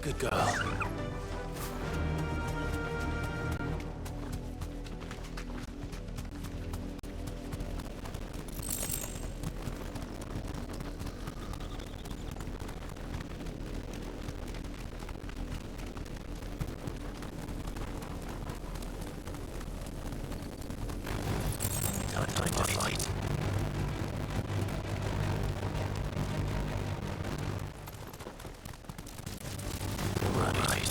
Good girl. Time to fight. Right.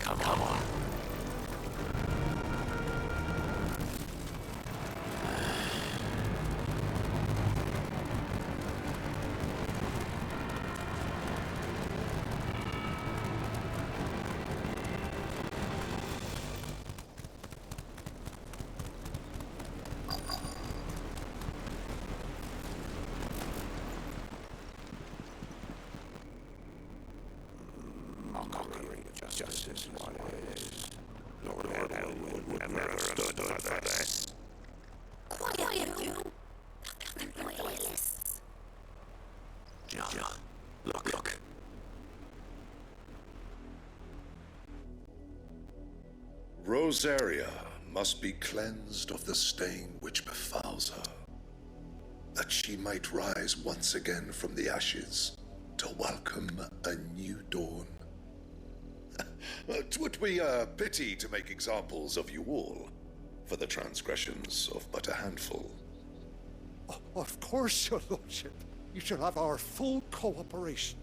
Come on. Justice what it is. Lord Elwood would never have stood for this. Quiet, you! Loyalists. Jill, look. Rosaria must be cleansed of the stain which befouls her, that she might rise once again from the ashes to welcome a new dawn. 'Twould be a pity to make examples of you all, for the transgressions of but a handful. Of course, your lordship. You shall have our full cooperation.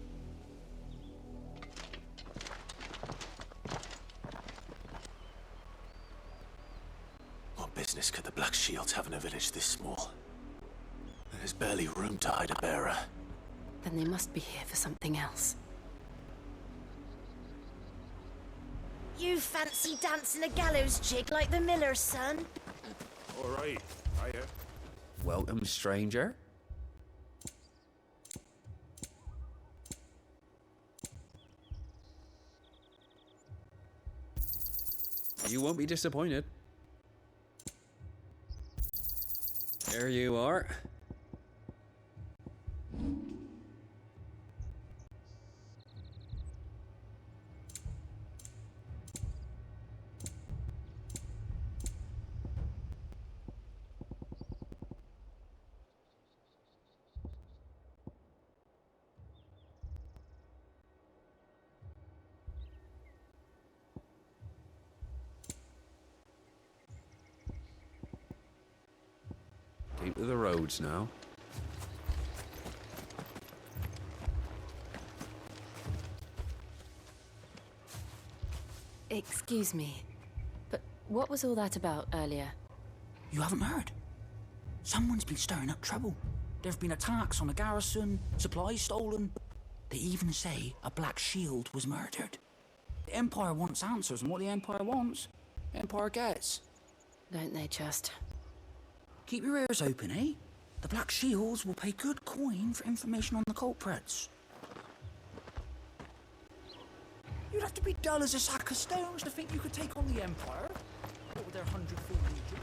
What business could the Black Shields have in a village this small? There's barely room to hide a bearer. Then they must be here for something else. You fancy dancing a gallows jig like the miller's son? All right, hiya. Welcome, stranger. You won't be disappointed. There you are. Keep to the roads now. Excuse me, but what was all that about earlier? You haven't heard? Someone's been stirring up trouble. There have been attacks on the garrison, supplies stolen. They even say a Black Shield was murdered. The Empire wants answers, and what the Empire wants, the Empire gets. Don't they just? Keep your ears open, eh? The Black Shields will pay good coin for information on the culprits. You'd have to be dull as a sack of stones to think you could take on the Empire. What with their 100-foot legion?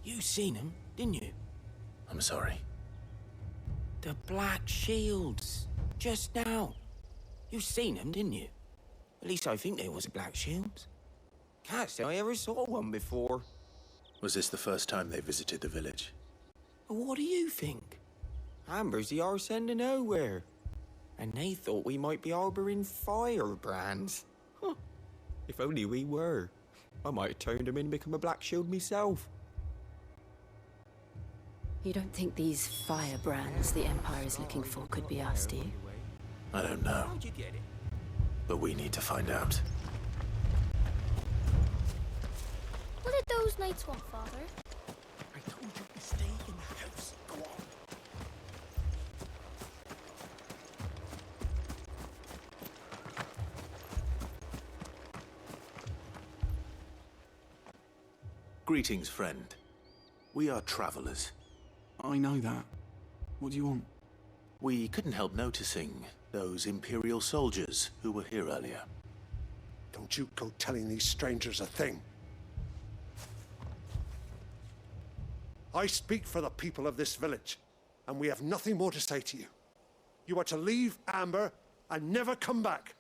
You seen them, didn't you? I'm sorry. The Black Shields. Just now. You seen them, didn't you? At least I think there was a Black Shield. Can't say I ever saw one before. Was this the first time they visited the village? What do you think? Amber's the arse end of nowhere. And they thought we might be harboring firebrands. Huh. If only we were. I might have turned them in and become a Black Shield myself. You don't think these firebrands the Empire is looking for could be us, do you? I don't know. How'd you get it? But we need to find out. What did those knights want, Father? I told you to stay in the house. Go on. Greetings, friend. We are travelers. I know that. What do you want? We couldn't help noticing those Imperial soldiers who were here earlier. Don't you go telling these strangers a thing. I speak for the people of this village, and we have nothing more to say to you. You are to leave Amber and never come back.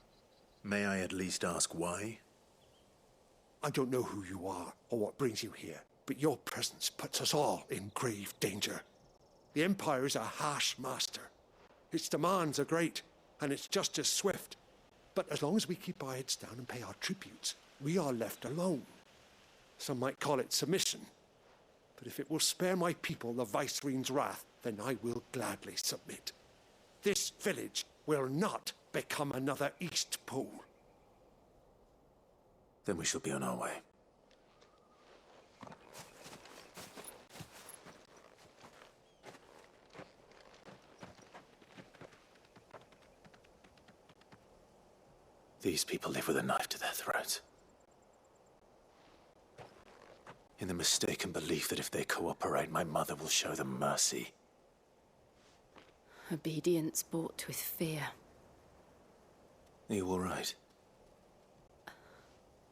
May I at least ask why? I don't know who you are or what brings you here, but your presence puts us all in grave danger. The Empire is a harsh master. Its demands are great, and its justice swift. But as long as we keep our heads down and pay our tributes, we are left alone. Some might call it submission. But if it will spare my people the Viceroy's wrath, then I will gladly submit. This village will not become another East Pole. Then we shall be on our way. These people live with a knife to their throats. In the mistaken belief that if they cooperate, my mother will show them mercy. Obedience bought with fear. Are you all right?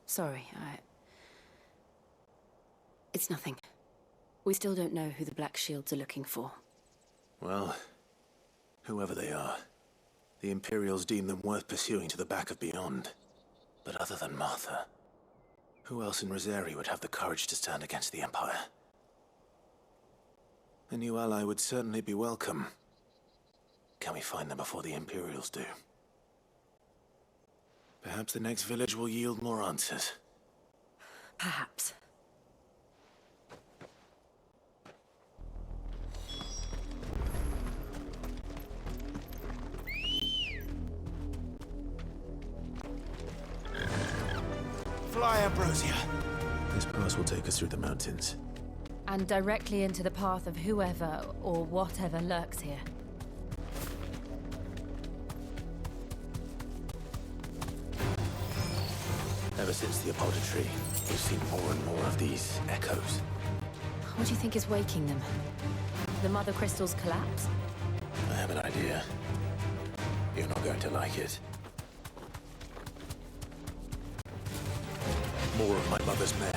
Sorry, It's nothing. We still don't know who the Black Shields are looking for. Well, whoever they are, the Imperials deem them worth pursuing to the back of beyond. But other than Martha, who else in Rosari would have the courage to stand against the Empire? A new ally would certainly be welcome. Can we find them before the Imperials do? Perhaps the next village will yield more answers. Perhaps. Fly, Ambrosia! This pass will take us through the mountains. And directly into the path of whoever or whatever lurks here. Ever since the Apollo tree, we've seen more and more of these echoes. What do you think is waking them? The Mother Crystal's collapse? I have an idea. You're not going to like it. More of my mother's men.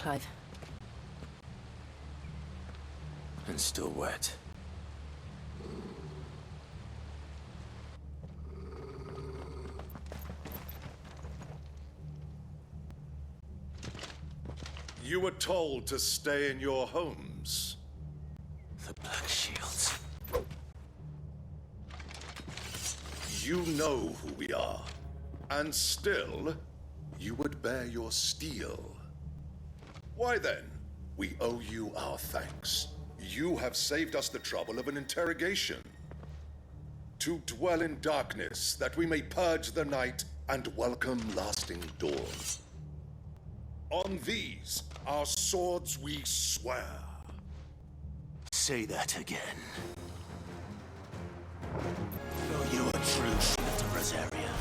PS5. And still wet. You were told to stay in your homes. The Black Shields. You know who we are. And still, you would bear your steel. Why then, we owe you our thanks. You have saved us the trouble of an interrogation. To dwell in darkness, that we may purge the night and welcome lasting dawn. On these, our swords we swear. Say that again. Though you are true shield of Rosaria.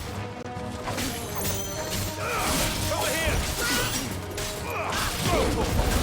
Over here!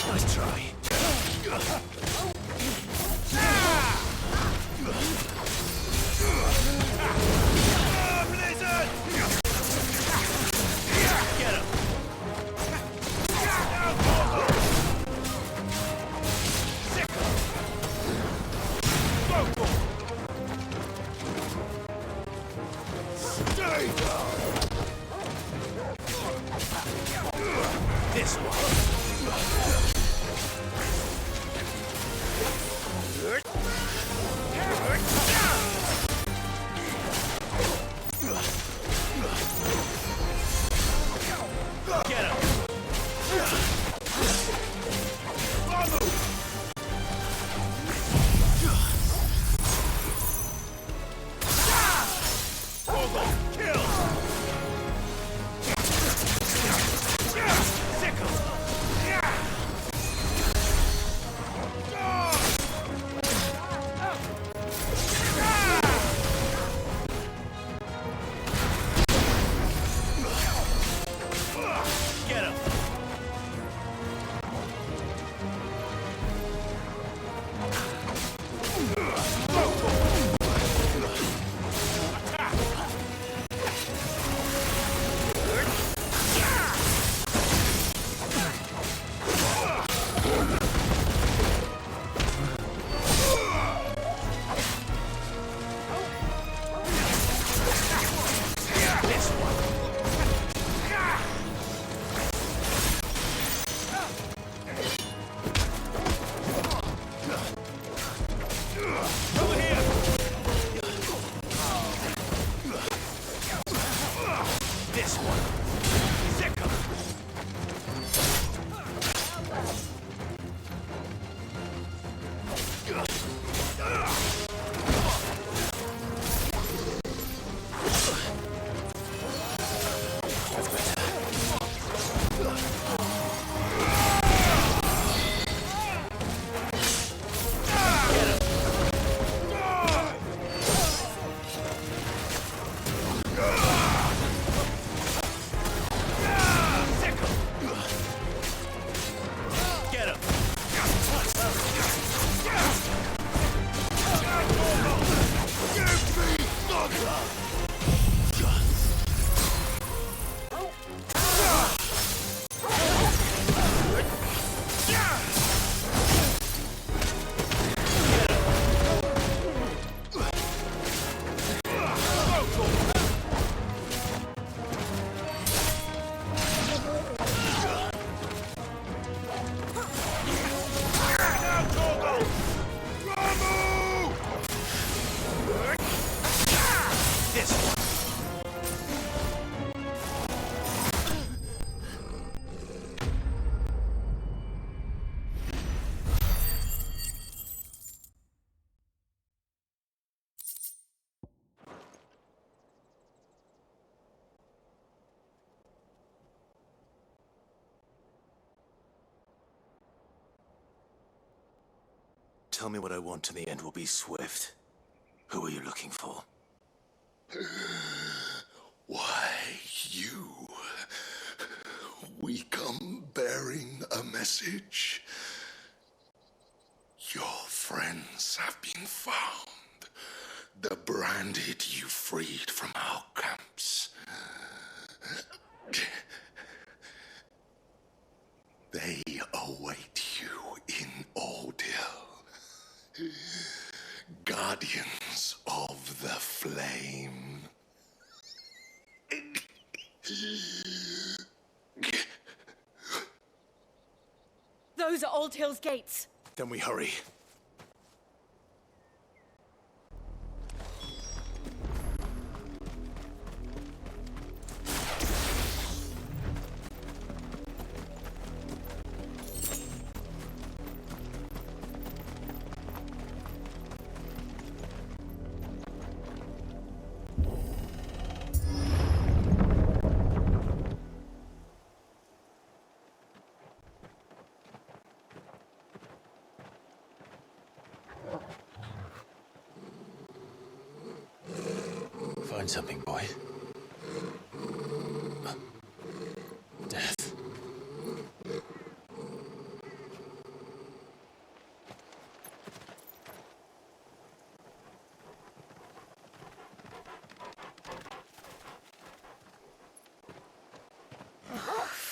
Nice try. This one. Get him. Kill. Sickle. tell me what I want and the end will be swift. Who are you looking for? Why, you. We come bearing a message. Your friends have been found. The branded you freed from our camps. They await you in Ordeal. Guardians of the Flame. Those are Old Hill's gates. Then we hurry. Find something, boy. Death.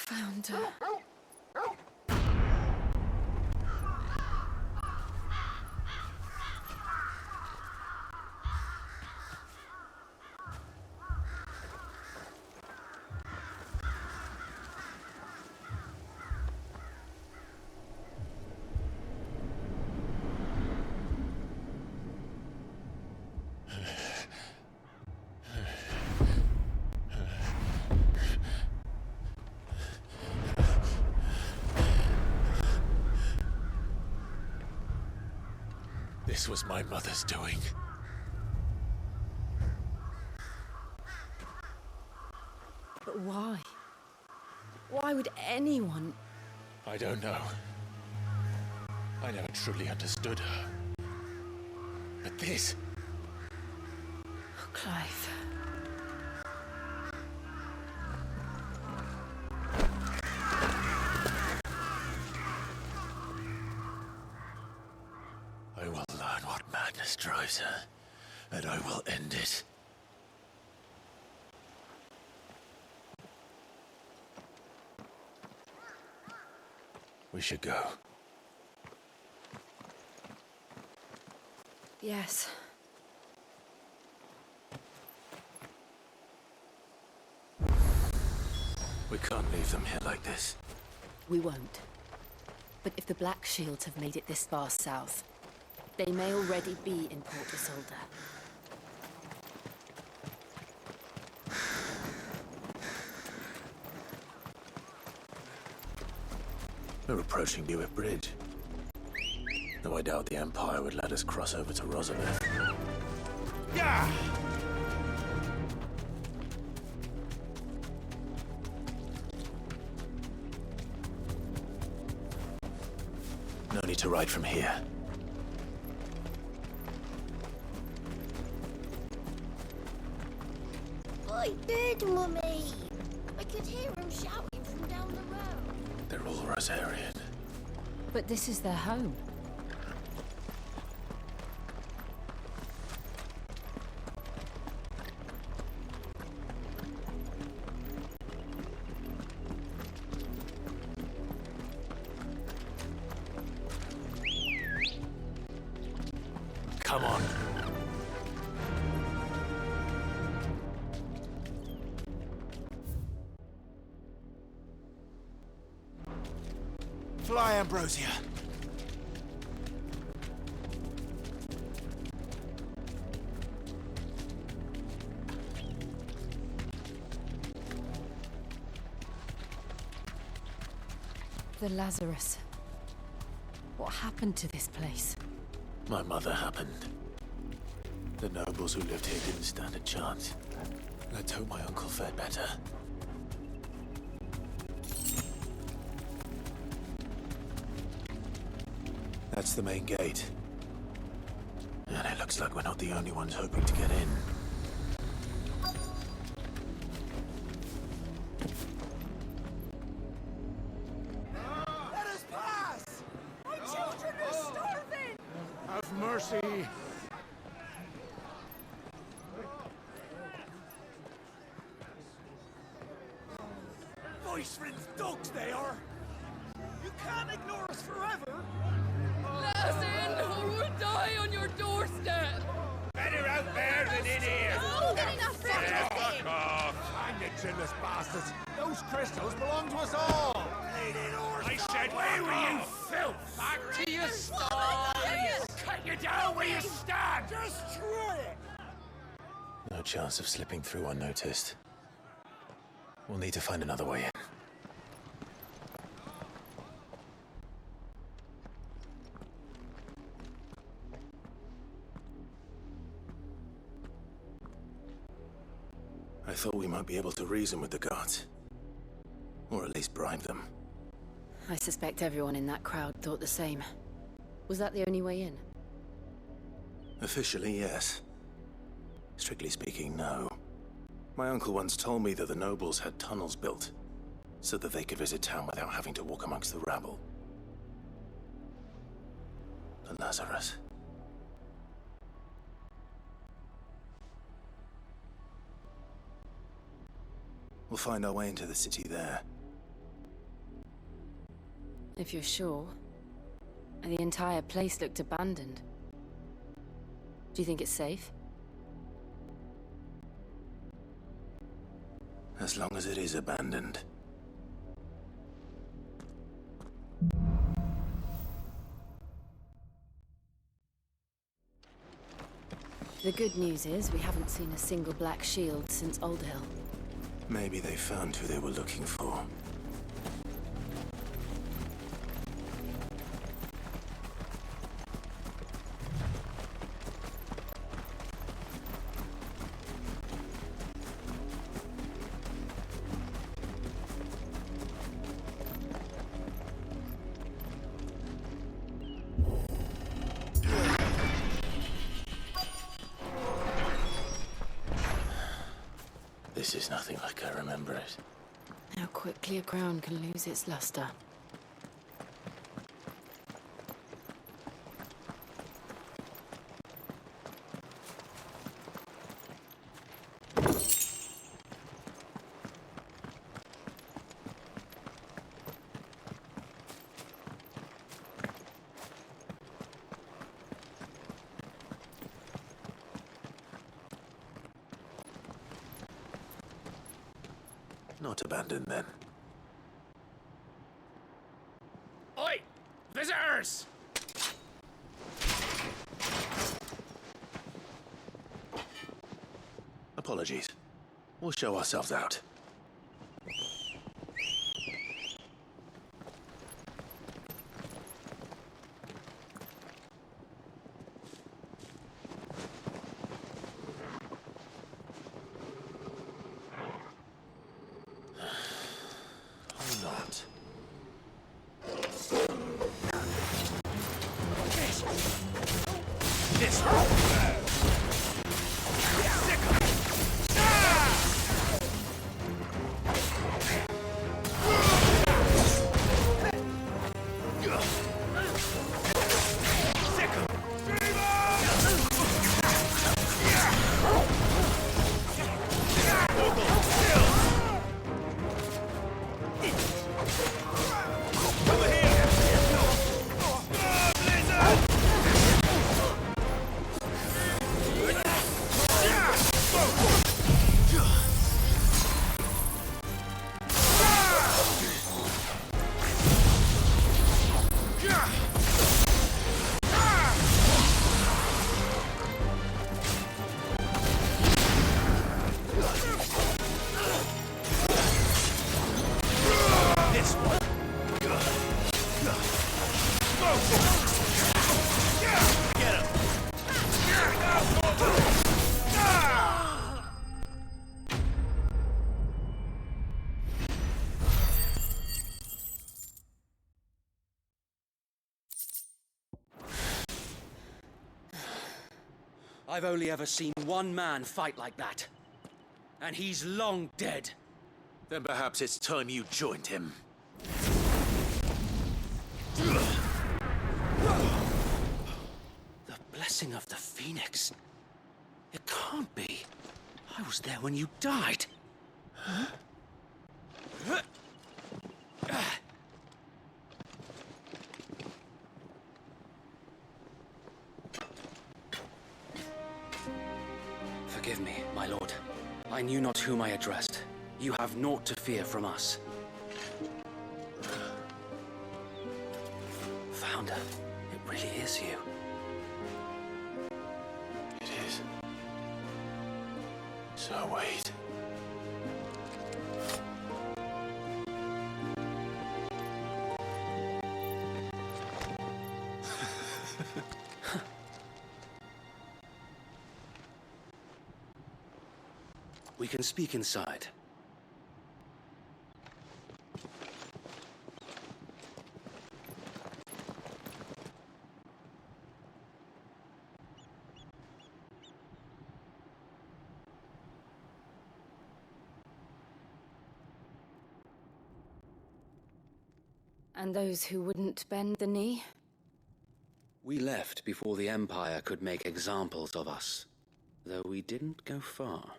Found her. This was my mother's doing. But why? Why would anyone... I don't know. I never truly understood her. But this... Oh, Clive. I will learn what madness drives her, and I will end it. We should go. Yes. We can't leave them here like this. We won't. But if the Black Shields have made it this far south, they may already be in Port Isolde. We're approaching Newick Bridge. Though I doubt the Empire would let us cross over to Rosalith. Yeah! No need to ride from here. I did, Mummy. I could hear him shouting from down the road. They're all Rosarian. But this is their home. Come on. Fly, Ambrosia. The Lazarus. What happened to this place? My mother happened. The nobles who lived here didn't stand a chance. Let's hope my uncle fared better. That's the main gate. Looks like we're not the only ones hoping to get in. Let us pass! My children are starving! Have mercy. Voice-friends dogs they are! You can't ignore us forever! Let us in, or we'll die on your doorstep! Better out there than in here! Fuck off! Hang it, chinless bastards! Those crystals belong to us all! I said, away with you, filth! Back to your stalls! Cut you down where you stand! Just try it! No chance of slipping through unnoticed. We'll need to find another way in. I thought we might be able to reason with the guards. Or at least bribe them. I suspect everyone in that crowd thought the same. Was that the only way in? Officially, yes. Strictly speaking, no. My uncle once told me that the nobles had tunnels built, so that they could visit town without having to walk amongst the rabble. The Lazarus. We'll find our way into the city there. If you're sure. The entire place looked abandoned. Do you think it's safe? As long as it is abandoned. The good news is we haven't seen a single black shield since Old Hill. Maybe they found who they were looking for. This is nothing like I remember it. How quickly a crown can lose its luster. Not abandoned, then. Oi! Visitors! Apologies. We'll show ourselves out. I've only ever seen one man fight like that. And he's long dead. Then perhaps it's time you joined him. The blessing of the Phoenix. It can't be. I was there when you died. Huh? Forgive me, my lord. I knew not whom I addressed. You have naught to fear from us. Founder, it really is you. It is. So wait. We can speak inside. And those who wouldn't bend the knee? We left before the Empire could make examples of us, though we didn't go far.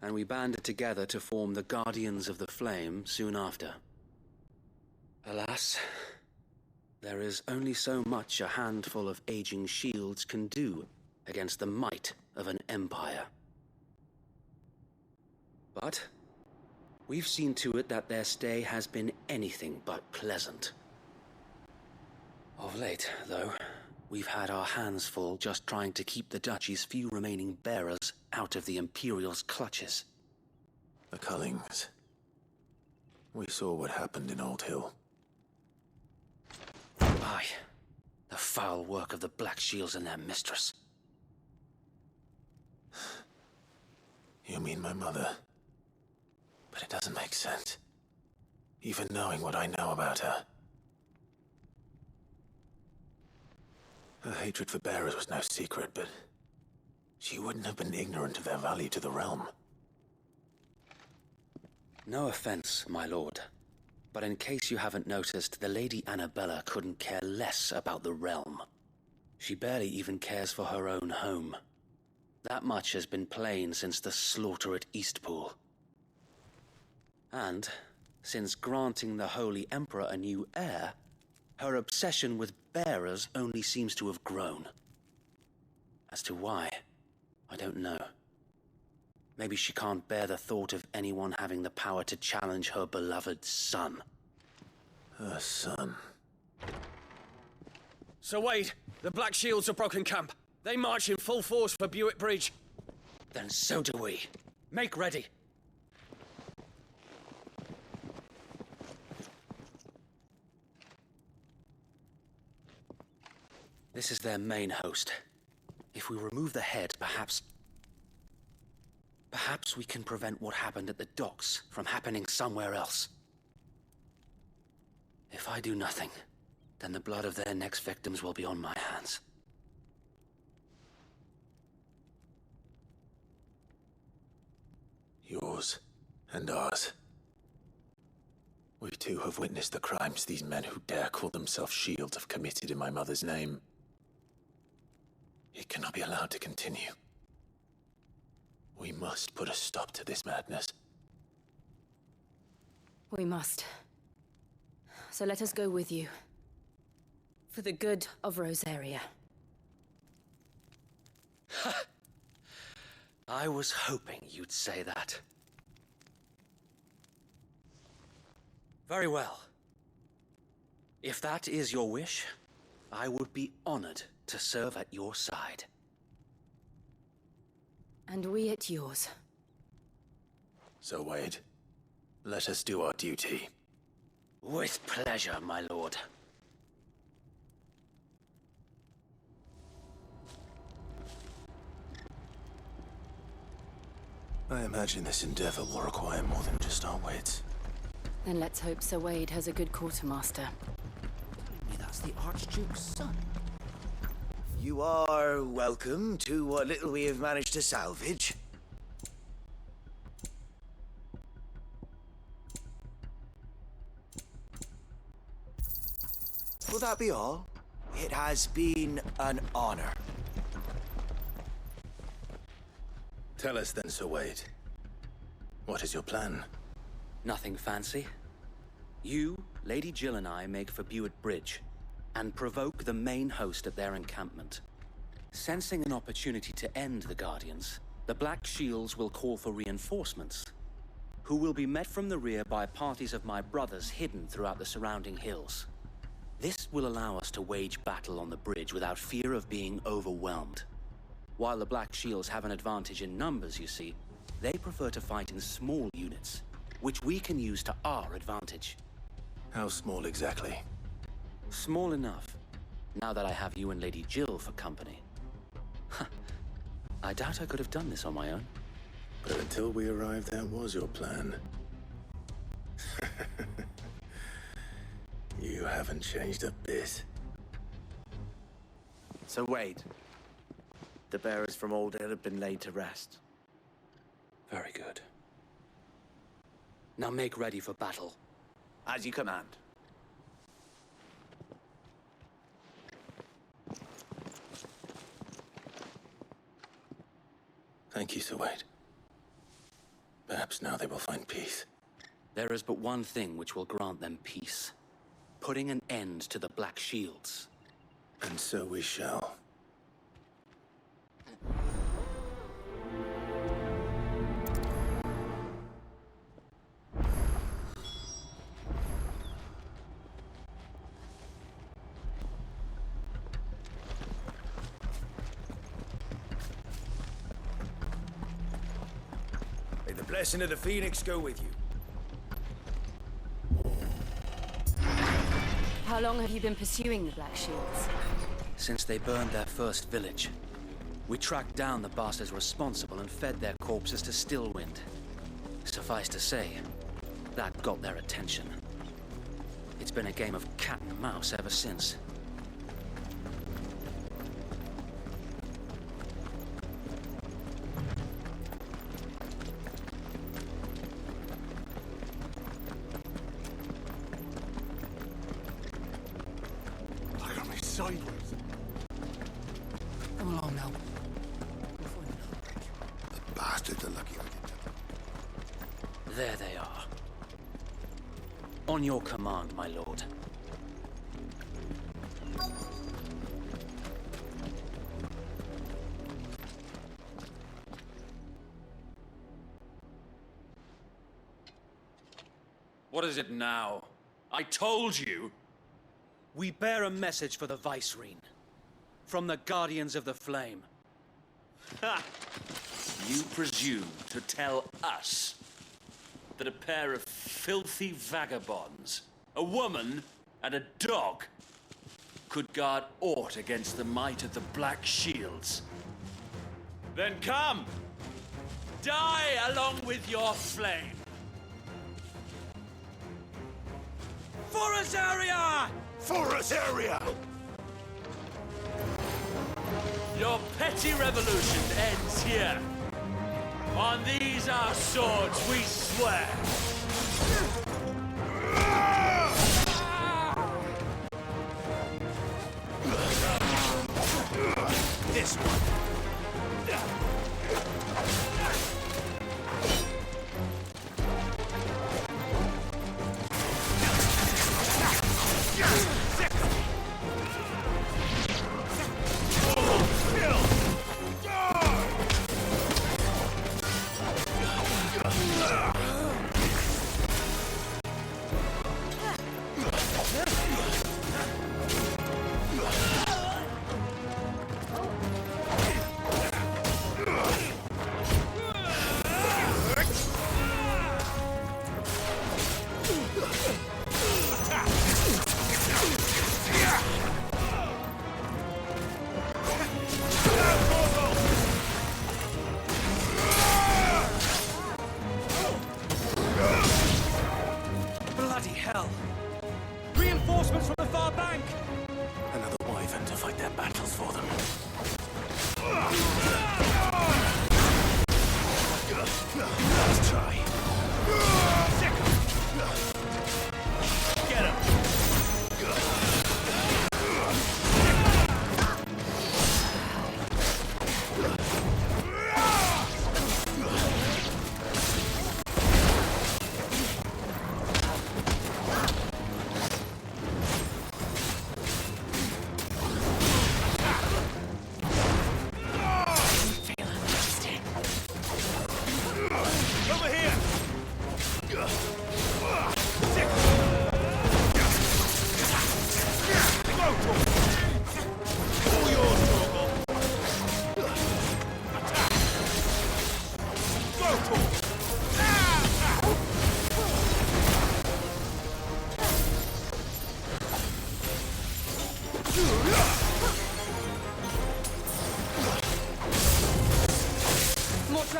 And we banded together to form the Guardians of the Flame soon after. Alas, there is only so much a handful of aging shields can do against the might of an empire. But we've seen to it that their stay has been anything but pleasant. Of late, though, we've had our hands full just trying to keep the Duchy's few remaining bearers out of the Imperial's clutches. The Cullings. We saw what happened in Old Hill. Aye. The foul work of the Black Shields and their mistress. You mean my mother? But it doesn't make sense. Even knowing what I know about her. Her hatred for bearers was no secret, but she wouldn't have been ignorant of their value to the realm. No offense, my lord, but in case you haven't noticed, the Lady Annabella couldn't care less about the realm. She barely even cares for her own home. That much has been plain since the slaughter at Eastpool. And, since granting the Holy Emperor a new heir, her obsession with bearers only seems to have grown. As to why, I don't know. Maybe she can't bear the thought of anyone having the power to challenge her beloved son. Her son? Sir Wade, the Black Shields have broken camp. They march in full force for Buick Bridge. Then so do we. Make ready. This is their main host. If we remove the head, perhaps we can prevent what happened at the docks from happening somewhere else. If I do nothing, then the blood of their next victims will be on my hands. Yours and ours. We too have witnessed the crimes these men who dare call themselves shields have committed in my mother's name. It cannot be allowed to continue. We must put a stop to this madness. We must. So let us go with you. For the good of Rosaria. I was hoping you'd say that. Very well. If that is your wish, I would be honored to serve at your side. And we at yours. So, Wade, let us do our duty. With pleasure, my lord. I imagine this endeavor will require more than just our wits. Then let's hope Sir Wade has a good quartermaster. Maybe that's the Archduke's son. You are welcome to what little we have managed to salvage. Will that be all? It has been an honor. Tell us then, Sir Wade. What is your plan? Nothing fancy. You, Lady Jill and I make for Buett Bridge and provoke the main host at their encampment. Sensing an opportunity to end the Guardians, the Black Shields will call for reinforcements, who will be met from the rear by parties of my brothers hidden throughout the surrounding hills. This will allow us to wage battle on the bridge without fear of being overwhelmed. While the Black Shields have an advantage in numbers, you see, they prefer to fight in small units, which we can use to our advantage. How small exactly? Small enough, now that I have you and Lady Jill for company. I doubt I could have done this on my own. But until we arrived, that was your plan. You haven't changed a bit. So Wade, the bearers from Oldale have been laid to rest. Very good. Now make ready for battle. As you command. Thank you, Sir Wade. Perhaps now they will find peace. There is but one thing which will grant them peace. Putting an end to the Black Shields. And so we shall. May the blessing of the Phoenix go with you. How long have you been pursuing the Black Shields? Since they burned their first village. We tracked down the bastards responsible and fed their corpses to Stillwind. Suffice to say, that got their attention. It's been a game of cat and mouse ever since. Sideways. Come along now. The bastards are lucky I didn't. There they are. On your command, my lord. What is it now? I told you! We bear a message for the Vicereine. From the Guardians of the Flame. Ha! You presume to tell us that a pair of filthy vagabonds, a woman and a dog, could guard aught against the might of the Black Shields? Then come! Die along with your flame! For Azaria! For Azaria! Your petty revolution ends here. On these our swords we swear. This one.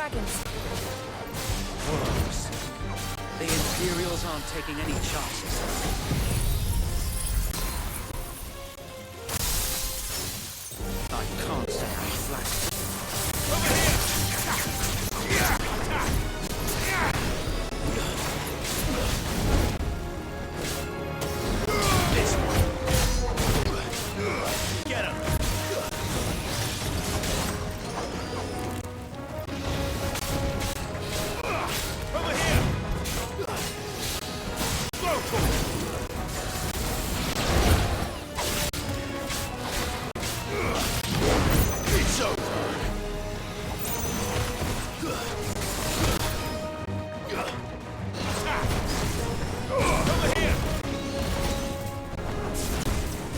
dragons. Worms. The Imperials aren't taking any chances. I can't stay on flat. Over here! This one. Get him! Over here! Go for it! It's over! Over here!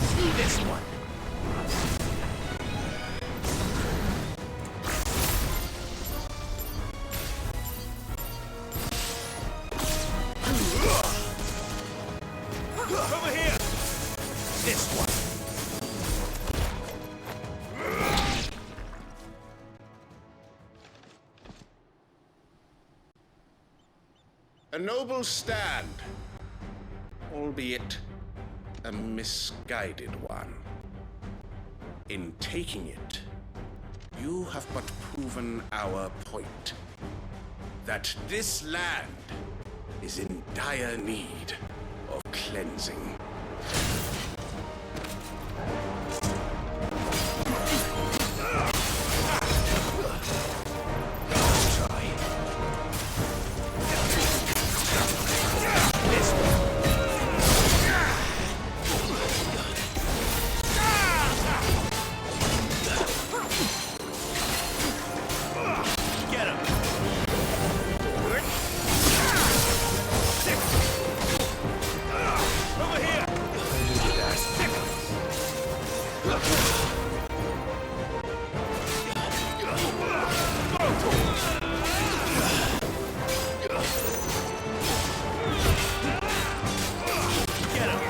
See this one! Over here! This one! A noble stand, albeit a misguided one. In taking it, you have but proven our point, that this land is in dire need of cleansing. Get him! Over here! Get him! Get him!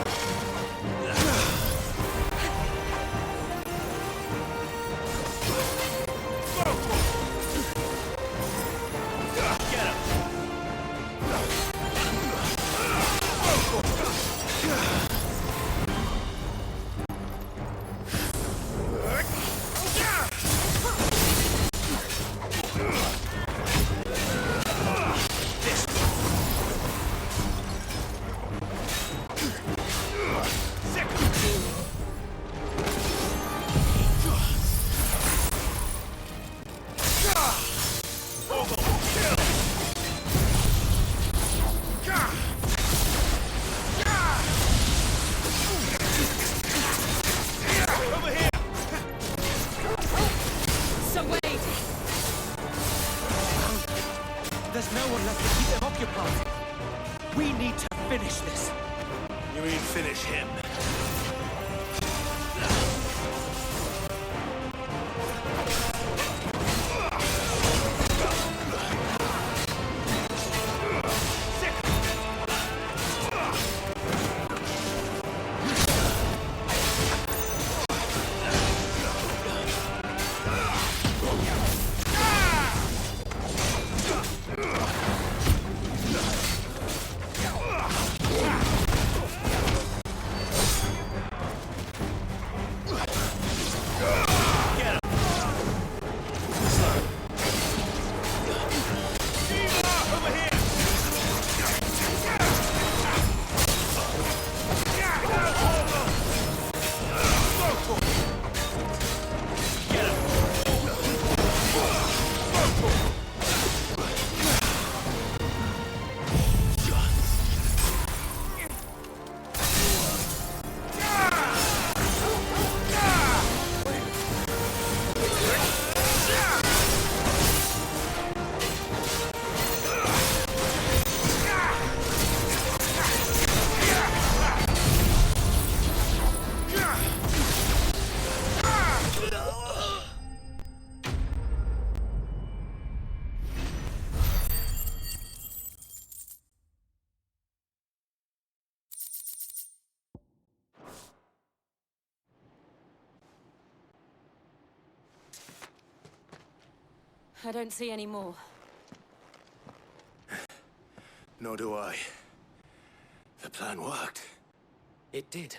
Over here! So wait! There's no one left to keep them occupied. We need to finish this. You mean finish him? I don't see any more. Nor do I. The plan worked. It did.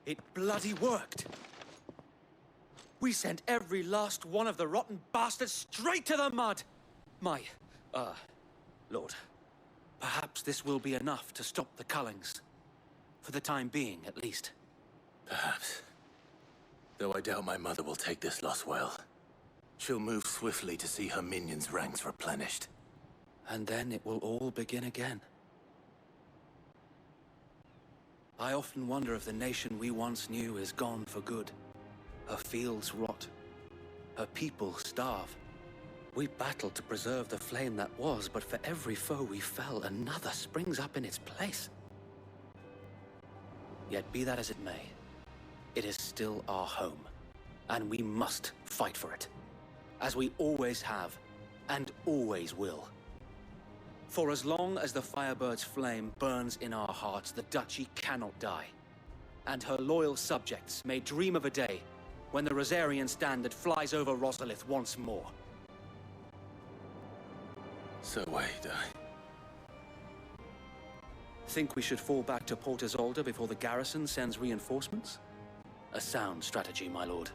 It bloody worked. We sent every last one of the rotten bastards straight to the mud! Lord, perhaps this will be enough to stop the Cullings. For the time being, at least. Perhaps. Though I doubt my mother will take this loss well. She'll move swiftly to see her minions' ranks replenished. And then it will all begin again. I often wonder if the nation we once knew is gone for good. Her fields rot. Her people starve. We battled to preserve the flame that was, but for every foe we fell, another springs up in its place. Yet be that as it may, it is still our home, and we must fight for it, as we always have, and always will. For as long as the Firebird's flame burns in our hearts, the Duchy cannot die, and her loyal subjects may dream of a day when the Rosarian standard flies over Rosalith once more. So wait, Think we should fall back to Port Isolde before the garrison sends reinforcements? A sound strategy, my lord.